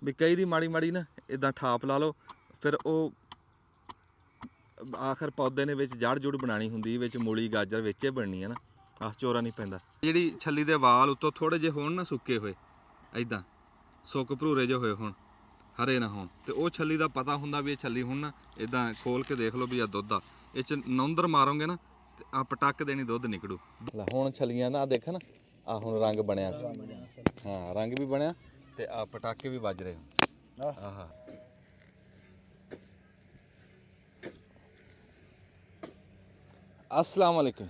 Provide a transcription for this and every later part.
ਵੀ ਕਈ ਦੀ ਮਾੜੀ ਮਾੜੀ ਨਾ ਇਦਾਂ ਠਾਪ ਲਾ ਲਓ, ਫਿਰ ਉਹ ਆਖਰ ਪੌਦੇ ਨੇ ਵਿੱਚ ਜੜ ਜੁੜ ਬਣਾਣੀ ਹੁੰਦੀ, ਵਿੱਚ ਮੂਲੀ ਗਾਜਰ ਵਿੱਚ ਹੀ ਬਣਨੀ ਹੈ ਨਾ, ਆਹ ਚੋਰਾ ਨਹੀਂ ਪੈਂਦਾ। ਜਿਹੜੀ ਛੱਲੀ ਦੇ ਵਾਲ ਉੱਤੋਂ ਥੋੜੇ ਜਿਹੇ ਹੋਣ ਨਾ ਸੁੱਕੇ ਹੋਏ, ਇਦਾਂ ਸੁੱਕ ਭਰੂਰੇ ਜਿਹੇ ਹੋਏ ਹੋਣ, ਹਰੇ ਨਾ ਹੋਣ, ਤੇ ਉਹ ਛੱਲੀ ਦਾ ਪਤਾ ਹੁੰਦਾ ਵੀ ਇਹ ਛੱਲੀ ਹੁਣ ਨਾ ਇਦਾਂ ਖੋਲ ਕੇ ਦੇਖ ਲਓ ਵੀ ਆ ਦੁੱਧ ਆ, ਇਹ 'ਚ ਨੌਂਦਰ ਮਾਰੋਗੇ ਨਾ ਤੇ ਆ ਪਟਕ ਦੇਣੀ ਦੁੱਧ ਨਿਕੜੂ। ਹੁਣ ਛੱਲੀਆਂ ਨਾ ਆ ਦੇਖ ਨਾ, ਆ ਹੁਣ ਰੰਗ ਬਣਿਆ, ਹਾਂ ਰੰਗ ਵੀ ਬਣਿਆ ਤੇ ਆ ਪਟਾਕੇ ਵੀ ਵੱਜ ਰਹੇ ਹੋ। ਆਹਾ अस्सलाम वालेकुम।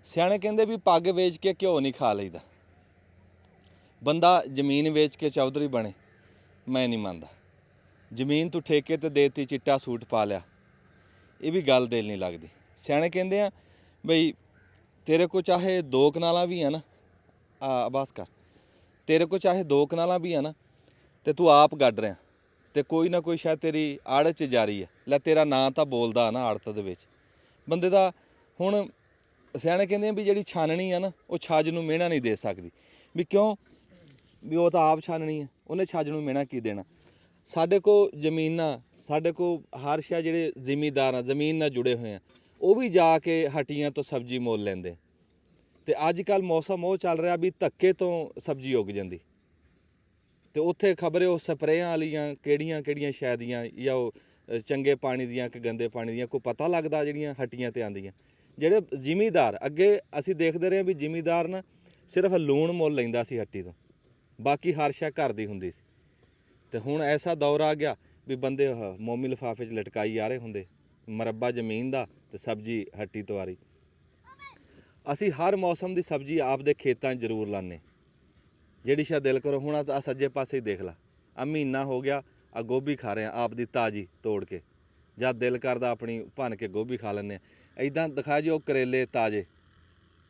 सियाने कहते भी पग वेच के घ्यो नहीं खा लईदा, बंदा जमीन वेच के चौधरी बने, मैं नहीं मानता। जमीन तू ठेके ते देती, चिट्टा सूट पा लिया, ये भी गल दिल नहीं लगती। सियाने कहते हैं बई तेरे को चाहे 2 कनालां भी है ना, बस कर, तेरे को चाहे 2 कनालां भी है ना, तो तू आप गढ़ रहा, तो कोई ना कोई शायद तेरी आड़ च जारी है, लै तेरा नां तो बोलदा ना आड़त दे विच बंदे दा। ਹੁਣ ਸਿਆਣੇ ਕਹਿੰਦੇ ਆ ਵੀ ਜਿਹੜੀ ਛਾਨਣੀ ਆ ਨਾ, ਉਹ ਛੱਜ ਨੂੰ ਮਿਹਣਾ ਨਹੀਂ ਦੇ ਸਕਦੀ। ਵੀ ਕਿਉਂ? ਵੀ ਉਹ ਤਾਂ ਆਪ ਛਾਨਣੀ ਆ, ਉਹਨੇ ਛੱਜ ਨੂੰ ਮਿਹਣਾ ਕੀ ਦੇਣਾ। ਸਾਡੇ ਕੋਲ ਜ਼ਮੀਨਾਂ, ਸਾਡੇ ਕੋਲ ਹਰ ਸ਼ਾ ਜਿਹੜੇ ਜ਼ਿਮੀਂਦਾਰ ਆ, ਜ਼ਮੀਨ ਨਾਲ ਜੁੜੇ ਹੋਏ ਆ, ਉਹ ਵੀ ਜਾ ਕੇ ਹੱਟੀਆਂ ਤੋਂ ਸਬਜ਼ੀ ਮੁੱਲ ਲੈਂਦੇ। ਤੇ ਅੱਜ ਕੱਲ੍ਹ ਮੌਸਮ ਉਹ ਚੱਲ ਰਿਹਾ ਵੀ ਧੱਕੇ ਤੋਂ ਸਬਜ਼ੀ ਉੱਗ ਜਾਂਦੀ, ਤੇ ਉੱਥੇ ਖਬਰੇ ਉਹ ਸਪਰੇਆਂ ਵਾਲੀਆਂ ਕਿਹੜੀਆਂ ਸ਼ਾਇਦ ਦੀਆਂ, ਜਾਂ ਉਹ ਚੰਗੇ ਪਾਣੀ ਦੀਆਂ ਕਿ ਗੰਦੇ ਪਾਣੀ ਦੀਆਂ, ਕੋਈ ਪਤਾ ਲੱਗਦਾ ਜਿਹੜੀਆਂ ਹੱਟੀਆਂ ਤੇ ਆਉਂਦੀਆਂ। ਜਿਹੜੇ ਜ਼ਿਮੀਂਦਾਰ ਅੱਗੇ ਅਸੀਂ ਦੇਖਦੇ ਰਹੇ ਵੀ ਜ਼ਿਮੀਂਦਾਰ ਨਾ ਸਿਰਫ ਲੂਣ ਮੁੱਲ ਲੈਂਦਾ ਸੀ ਹੱਟੀ ਤੋਂ, ਬਾਕੀ ਹਰ ਸ਼ੈ ਘਰ ਦੀ ਹੁੰਦੀ ਸੀ। ਤੇ ਹੁਣ ਐਸਾ ਦੌਰ ਆ ਗਿਆ ਵੀ ਬੰਦੇ ਮੋਮੀ ਲਿਫਾਫੇ 'ਚ ਲਟਕਾਈ ਆ ਰਹੇ ਹੁੰਦੇ, ਮਰੱਬਾ ਜ਼ਮੀਨ ਦਾ ਤੇ ਸਬਜ਼ੀ ਹੱਟੀ ਤੋਂ ਆ ਰਹੀ। ਅਸੀਂ ਹਰ ਮੌਸਮ ਦੀ ਸਬਜ਼ੀ ਆਪਦੇ ਖੇਤਾਂ 'ਚ ਜ਼ਰੂਰ ਲਾਉਂਦੇ, ਜਿਹੜੀ ਸ਼ਾ ਦਿਲ ਕਰੋ। ਹੁਣ ਆ ਸੱਜੇ ਪਾਸੇ ਹੀ ਦੇਖ ਲਾ, ਆ ਮਹੀਨਾ ਹੋ ਗਿਆ ਆ ਗੋਭੀ ਖਾ ਰਹੇ ਆ ਆਪਦੀ ਤਾਜ਼ੀ ਤੋੜ ਕੇ, ਜਦ ਦਿਲ ਕਰਦਾ ਆਪਣੀ ਭੰਨ ਕੇ ਗੋਭੀ ਖਾ ਲੈਂਦੇ ਆ। ਇੱਦਾਂ ਦਿਖਾ ਜੀ ਉਹ ਕਰੇਲੇ ਤਾਜ਼ੇ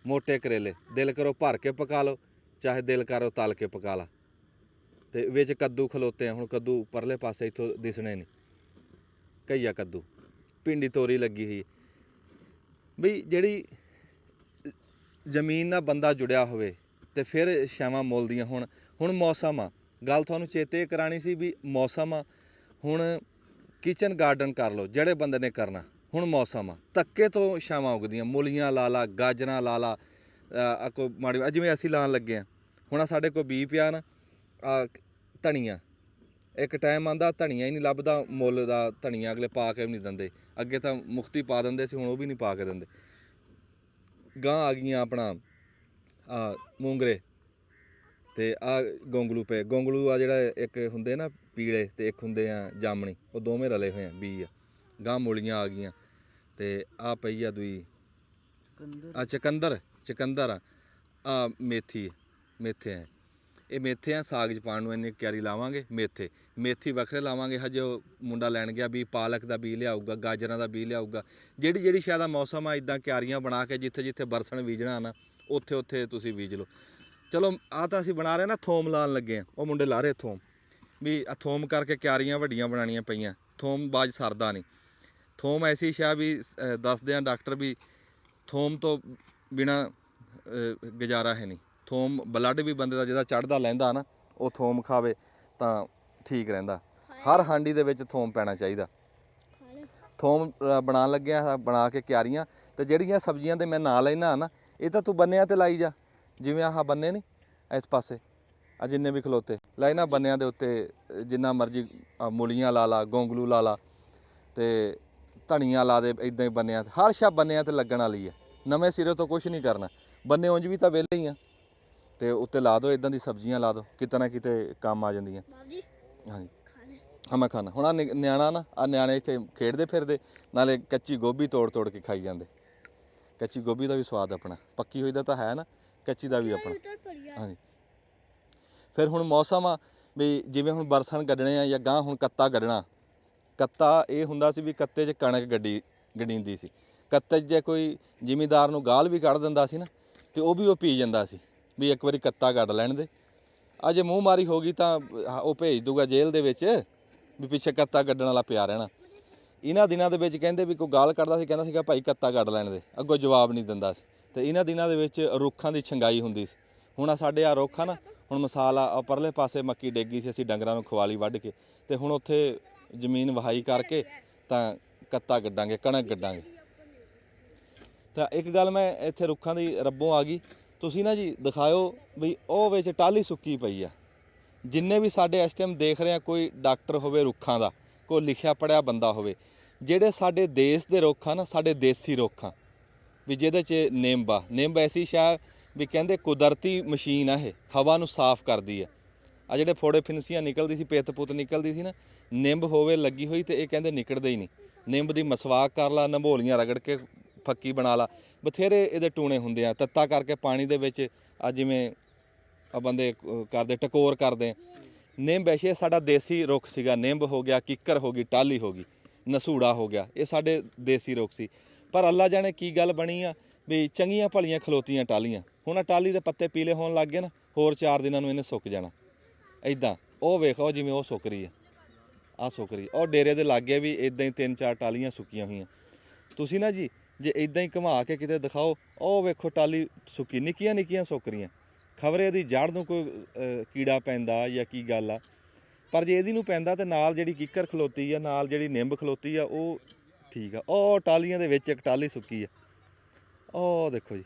ਮੋਟੇ ਕਰੇਲੇ, ਦਿਲ ਕਰੋ ਭਰ ਕੇ ਪਕਾ ਲਓ, ਚਾਹੇ ਦਿਲ ਕਰੋ ਤਲ ਕੇ ਪਕਾ ਲਾ। ਤੇ ਵਿੱਚ ਕੱਦੂ ਖਲੋਤੇ ਆ, ਹੁਣ ਕੱਦੂ ਪਰਲੇ ਪਾਸੇ ਇੱਥੋਂ ਦਿਸਣੇ ਨਹੀਂ, ਘਈਆ ਕੱਦੂ, ਭਿੰਡੀ ਤੋਰੀ ਲੱਗੀ ਹੋਈ। ਬਈ ਜਿਹੜੀ ਜ਼ਮੀਨ ਨਾਲ ਬੰਦਾ ਜੁੜਿਆ ਹੋਵੇ ਤੇ ਫਿਰ ਛਾਵਾਂ ਮੁੱਲ ਦੀਆਂ। ਹੁਣ ਮੌਸਮ ਆ, ਗੱਲ ਤੁਹਾਨੂੰ ਚੇਤੇ ਕਰਾਣੀ ਸੀ ਵੀ ਮੌਸਮ ਆ। ਹੁਣ ਕਿਚਨ ਗਾਰਡਨ ਕਰ ਲਓ ਜਿਹੜੇ ਬੰਦੇ ਨੇ ਕਰਨਾ। ਹੁਣ ਮੌਸਮ ਆ, ਧੱਕੇ ਤੋਂ ਛਾਵਾਂ ਉੱਗਦੀਆਂ, ਮੂਲੀਆਂ ਲਾ ਲਾ, ਗਾਜਰਾਂ ਲਾ ਲਾ, ਕੋਈ ਮਾੜੀ ਜਿਵੇਂ ਅਸੀਂ ਲਾਉਣ ਲੱਗੇ ਹਾਂ। ਹੁਣ ਆ ਸਾਡੇ ਕੋਲ ਬੀ ਪਿਆ ਨਾ, ਧਨੀਆ। ਇੱਕ ਟਾਈਮ ਆਉਂਦਾ ਧਨੀਆ ਹੀ ਨਹੀਂ ਲੱਭਦਾ, ਮੁੱਲ ਦਾ ਧਨੀਆ ਅਗਲੇ ਪਾ ਕੇ ਵੀ ਨਹੀਂ ਦਿੰਦੇ। ਅੱਗੇ ਤਾਂ ਮੁਫਤੀ ਪਾ ਦਿੰਦੇ ਸੀ, ਹੁਣ ਉਹ ਵੀ ਨਹੀਂ ਪਾ ਕੇ ਦਿੰਦੇ। ਗਾਂ ਆ ਗਈਆਂ ਆਪਣਾ ਮੂੰਗਰੇ ਤੇ ਆ ਗੋਂਗਲੂ ਪਏ। ਗੋਂਗਲੂ ਆ ਜਿਹੜਾ ਇੱਕ ਹੁੰਦੇ ਨਾ ਪੀਲੇ ਤੇ ਇੱਕ ਹੁੰਦੇ ਆ ਜਾਮਣੀ, ਉਹ ਦੋਵੇਂ ਰਲੇ ਹੋਏ ਆ ਬੀ ਆ। ਗਾਂ ਮੂਲੀਆਂ ਆ ਗਈਆਂ ਤੇ ਆ ਪਈ ਆ ਦੂਈ ਆ ਚਕੰਦਰ ਆ ਮੇਥੇ ਆ। ਇਹ ਮੇਥੇ ਆ ਸਾਗ 'ਚ ਪਾਉਣ ਨੂੰ, ਇੰਨੀ ਕਿਆਰੀ ਲਾਵਾਂਗੇ। ਮੇਥੀ ਵੱਖਰੇ ਲਾਵਾਂਗੇ। ਹਜੇ ਉਹ ਮੁੰਡਾ ਲੈਣ ਗਿਆ ਵੀ ਪਾਲਕ ਦਾ ਬੀਜ ਲਿਆਊਗਾ, ਗਾਜਰਾਂ ਦਾ ਬੀਜ ਲਿਆਊਗਾ। ਜਿਹੜੀ ਸ਼ਾਇਦ ਆ ਮੌਸਮ ਆ, ਇੱਦਾਂ ਕਿਆਰੀਆਂ ਬਣਾ ਕੇ ਜਿੱਥੇ ਬਰਸਣ ਬੀਜਣਾ ਨਾ, ਉੱਥੇ ਤੁਸੀਂ ਬੀਜ ਲਓ। ਚਲੋ ਆਹ ਤਾਂ ਅਸੀਂ ਬਣਾ ਰਹੇ ਨਾ, ਥੋਮ ਲਾਉਣ ਲੱਗੇ ਆ। ਉਹ ਮੁੰਡੇ ਲਾ ਰਹੇ ਥੋਮ, ਵੀ ਆ ਥੋਮ ਕਰਕੇ ਕਿਆਰੀਆਂ ਵੱਡੀਆਂ ਬਣਾਉਣੀਆਂ ਪਈਆਂ। ਥੋਮ ਬਾਜ ਸਰਦਾ ਨਹੀਂ। ਥੋਮ ਐਸੀ ਸ਼ਾ ਵੀ ਦੱਸਦੇ ਆ ਡਾਕਟਰ ਵੀ ਥੋਮ ਤੋਂ ਬਿਨਾਂ ਗੁਜ਼ਾਰਾ ਹੈ ਨਹੀਂ। ਥੋਮ ਬਲੱਡ ਵੀ ਬੰਦੇ ਦਾ ਜਿਹਦਾ ਚੜ੍ਹਦਾ ਲੈਂਦਾ ਨਾ, ਉਹ ਥੋਮ ਖਾਵੇ ਤਾਂ ਠੀਕ ਰਹਿੰਦਾ। ਹਰ ਹਾਂਡੀ ਦੇ ਵਿੱਚ ਥੋਮ ਪੈਣਾ ਚਾਹੀਦਾ। ਥੋਮ ਬਣਾਉਣ ਲੱਗਿਆ, ਬਣਾ ਕੇ ਕਿਆਰੀਆਂ। ਤੇ ਜਿਹੜੀਆਂ ਸਬਜ਼ੀਆਂ ਦੇ ਮੈਂ ਨਾਂ ਲੈਣਾ ਨਾ, ਇਹ ਤਾਂ ਤੂੰ ਬੰਨਿਆਂ ਤੇ ਲਾਈ ਜਾ। ਜਿਵੇਂ ਆਹ ਬੰਨੇ ਨਹੀਂ ਇਸ ਪਾਸੇ, ਆ ਜਿੰਨੇ ਵੀ ਖਲੋਤੇ ਲਾਏ ਨਾ ਬੰਨਿਆਂ ਦੇ ਉੱਤੇ, ਜਿੰਨਾ ਮਰਜ਼ੀ ਮੂਲੀਆਂ ਲਾ ਲਾ, ਗੋਂਗਲੂ ਲਾ ਲਾ, ਤੇ ਧਨੀਆ ਲਾ ਦੇ। ਇੱਦਾਂ ਹੀ ਬੰਨਿਆਂ ਤੇ, ਹਰ ਸ਼ਾ ਬੰਨਿਆਂ ਤੇ ਲੱਗਣ ਵਾਲੀ ਹੈ। ਨਵੇਂ ਸਿਰੇ ਤੋਂ ਕੁਛ ਨਹੀਂ ਕਰਨਾ। ਬੰਨੇ ਉਂਝ ਵੀ ਤਾਂ ਵਿਹਲੇ ਹੀ ਆ, ਤੇ ਉੱਤੇ ਲਾ ਦਿਓ ਇੱਦਾਂ ਦੀ ਸਬਜ਼ੀਆਂ ਲਾ ਦਿਓ, ਕਿਤੇ ਨਾ ਕਿਤੇ ਕੰਮ ਆ ਜਾਂਦੀਆਂ। ਹਾਂਜੀ ਹਾਂ ਮੈਂ ਖਾਣਾ। ਹੁਣ ਆ ਨਿਆਣਾ ਨਾ, ਆ ਨਿਆਣੇ ਇੱਥੇ ਖੇਡਦੇ ਫਿਰਦੇ, ਨਾਲੇ ਕੱਚੀ ਗੋਭੀ ਤੋੜ ਕੇ ਖਾਈ ਜਾਂਦੇ। ਕੱਚੀ ਗੋਭੀ ਦਾ ਵੀ ਸਵਾਦ ਆਪਣਾ, ਪੱਕੀ ਹੋਈ ਦਾ ਤਾਂ ਹੈ ਨਾ, ਕੱਚੀ ਦਾ ਵੀ ਆਪਣਾ। ਹਾਂਜੀ ਫਿਰ ਹੁਣ ਮੌਸਮ ਆ ਵੀ ਜਿਵੇਂ ਹੁਣ ਬਰਸਣ ਕੱਢਣੇ ਆ, ਜਾਂ ਗਾਂ ਹੁਣ ਕੱਤਾ ਕੱਢਣਾ। ਕੱਤਾ ਇਹ ਹੁੰਦਾ ਸੀ ਵੀ ਕੱਤੇ 'ਚ ਕਣਕ ਗੜੀਂਦੀ ਸੀ। ਕੱਤੇ 'ਚ ਜੇ ਕੋਈ ਜ਼ਿਮੀਂਦਾਰ ਨੂੰ ਗਾਲ ਵੀ ਕੱਢ ਦਿੰਦਾ ਸੀ ਨਾ, ਤੇ ਉਹ ਵੀ ਉਹ ਪੀ ਜਾਂਦਾ ਸੀ ਵੀ ਇੱਕ ਵਾਰੀ ਕੱਤਾ ਕੱਢ ਲੈਣ ਦੇ। ਜੇ ਮੂੰਹ ਮਾਰੀ ਹੋ ਗਈ ਤਾਂ ਉਹ ਭੇਜ ਦੂਗਾ ਜੇਲ੍ਹ ਦੇ ਵਿੱਚ, ਵੀ ਪਿੱਛੇ ਕੱਤਾ ਕੱਢਣ ਵਾਲਾ ਪਿਆ ਰਹਿਣਾ। ਇਹਨਾਂ ਦਿਨਾਂ ਦੇ ਵਿੱਚ ਕਹਿੰਦੇ ਵੀ ਕੋਈ ਗਾਲ ਕੱਢਦਾ ਸੀ, ਕਹਿੰਦਾ ਸੀਗਾ ਭਾਈ ਕੱਤਾ ਕੱਢ ਲੈਣ ਦੇ, ਅੱਗੋਂ ਜਵਾਬ ਨਹੀਂ ਦਿੰਦਾ ਸੀ। ਤੇ ਇਹਨਾਂ ਦਿਨਾਂ ਦੇ ਵਿੱਚ ਰੁੱਖਾਂ ਦੀ ਛੰਗਾਈ ਹੁੰਦੀ ਸੀ। ਹੁਣ ਆ ਸਾਡੇ ਆ ਰੁੱਖ ਆ ਨਾ, ਹੁਣ ਮਿਸਾਲ ਆ ਪਰਲੇ ਪਾਸੇ ਮੱਕੀ ਡੇਗੀ ਸੀ, ਅਸੀਂ ਡੰਗਰਾਂ ਨੂੰ ਖਵਾਲੀ ਵੱਢ ਕੇ, ਤੇ ਹੁਣ ਉੱਥੇ ਜ਼ਮੀਨ ਵਹਾਈ ਕਰਕੇ ਤਾਂ ਕੱਤਾ ਗੱਡਾਂਗੇ, ਕਣਕ ਗੱਡਾਂਗੇ। ਤਾਂ ਇੱਕ ਗੱਲ ਮੈਂ ਇੱਥੇ ਰੁੱਖਾਂ ਦੀ ਰੱਬੋਂ ਆ ਗਈ, ਤੁਸੀਂ ਨਾ ਜੀ ਦਿਖਾਇਓ ਵੀ ਉਹ ਵਿੱਚ ਟਾਹਲੀ ਸੁੱਕੀ ਪਈ ਆ। ਜਿੰਨੇ ਵੀ ਸਾਡੇ ਇਸ ਟਾਈਮ ਦੇਖ ਰਹੇ ਆ, ਕੋਈ ਡਾਕਟਰ ਹੋਵੇ ਰੁੱਖਾਂ ਦਾ, ਕੋਈ ਲਿਖਿਆ ਪੜ੍ਹਿਆ ਬੰਦਾ ਹੋਵੇ, ਜਿਹੜੇ ਸਾਡੇ ਦੇਸ਼ ਦੇ ਰੁੱਖ ਆ ਨਾ, ਸਾਡੇ ਦੇਸੀ ਰੁੱਖ ਆ, ਵੀ ਜਿਹਦੇ 'ਚ ਨਿੰਬ ਐਸੀ ਸ਼ਾਇਦ ਵੀ ਕਹਿੰਦੇ ਕੁਦਰਤੀ ਮਸ਼ੀਨ ਆ, ਇਹ ਹਵਾ ਨੂੰ ਸਾਫ਼ ਕਰਦੀ ਆ। ਆ ਜਿਹੜੇ ਫੋੜੇ ਫਿਨਸੀਆਂ ਨਿਕਲਦੀ ਸੀ, ਪਿੱਤ ਪੁੱਤ ਨਿਕਲਦੀ ਸੀ ਨਾ, ਨਿੰਬ ਹੋਵੇ ਲੱਗੀ ਹੋਈ ਤੇ ਇਹ ਕਹਿੰਦੇ ਨਿਕਲਦੇ ਹੀ ਨਹੀਂ। ਨਿੰਬ ਦੀ ਮਸਵਾਕ ਕਰ ਲਾ, ਨੰਬੋਲੀਆਂ ਰਗੜ ਕੇ ਫੱਕੀ ਬਣਾ ਲਾ, ਬਥੇਰੇ ਇਹਦੇ ਟੂਣੇ ਹੁੰਦੇ ਆ। ਤੱਤਾ ਕਰਕੇ ਪਾਣੀ ਦੇ ਵਿੱਚ ਆ ਜਿਵੇਂ ਆ ਬੰਦੇ ਕਰਦੇ ਟਕੋਰ ਕਰਦੇ। ਨਿੰਬ ਐਸੇ ਸਾਡਾ ਦੇਸੀ ਰੁੱਖ ਸੀਗਾ। ਨਿੰਬ ਹੋ ਗਿਆ, ਕਿੱਕਰ ਹੋ ਗਈ, ਟਾਹਲੀ ਹੋ ਗਈ, ਨਸੂੜਾ ਹੋ ਗਿਆ, ਇਹ ਸਾਡੇ ਦੇਸੀ ਰੁੱਖ ਸੀ। ਪਰ ਅੱਲਾ ਜਾਣੇ ਕੀ ਗੱਲ ਬਣੀ ਆ ਵੀ ਚੰਗੀਆਂ ਭਲੀਆਂ ਖਲੋਤੀਆਂ ਟਾਹਲੀਆਂ। ਹੁਣ ਟਾਹਲੀ ਦੇ ਪੱਤੇ ਪੀਲੇ ਹੋਣ ਲੱਗ ਗਏ ਨਾ, ਹੋਰ 4 ਦਿਨਾਂ ਨੂੰ ਇਹਨੇ ਸੁੱਕ ਜਾਣਾ। ਇੱਦਾਂ ਉਹ ਵੇਖੋ ਜਿਵੇਂ ਉਹ ਸੁੱਕ ਰਹੀ ਆ, ਆਹ ਸੁੱਕ ਰਹੀ। ਉਹ ਡੇਰੇ ਦੇ ਲਾਗੇ ਵੀ ਇੱਦਾਂ ਹੀ 3-4 ਟਾਹਲੀਆਂ ਸੁੱਕੀਆਂ ਹੋਈਆਂ। ਤੁਸੀਂ ਨਾ ਜੀ ਜੇ ਇੱਦਾਂ ਹੀ ਘੁਮਾ ਕੇ ਕਿਤੇ ਦਿਖਾਓ, ਉਹ ਵੇਖੋ ਟਾਹਲੀ ਸੁੱਕੀ, ਨਿੱਕੀਆਂ ਸੁੱਕ ਰਹੀਆਂ। ਖਬਰੇ ਇਹਦੀ ਜੜ੍ਹ ਨੂੰ ਕੋਈ ਕੀੜਾ ਪੈਂਦਾ ਜਾਂ ਕੀ ਗੱਲ ਆ। ਪਰ ਜੇ ਇਹਦੀ ਨੂੰ ਪੈਂਦਾ ਤਾਂ ਨਾਲ ਜਿਹੜੀ ਕਿੱਕਰ ਖਲੋਤੀ ਆ, ਨਾਲ ਜਿਹੜੀ ਨਿੰਬ ਖਲੋਤੀ ਆ, ਉਹ ਠੀਕ ਆ। ਉਹ ਟਾਹਲੀਆਂ ਦੇ ਵਿੱਚ ਇੱਕ ਟਾਹਲੀ ਸੁੱਕੀ ਆ, ਉਹ ਦੇਖੋ ਜੀ।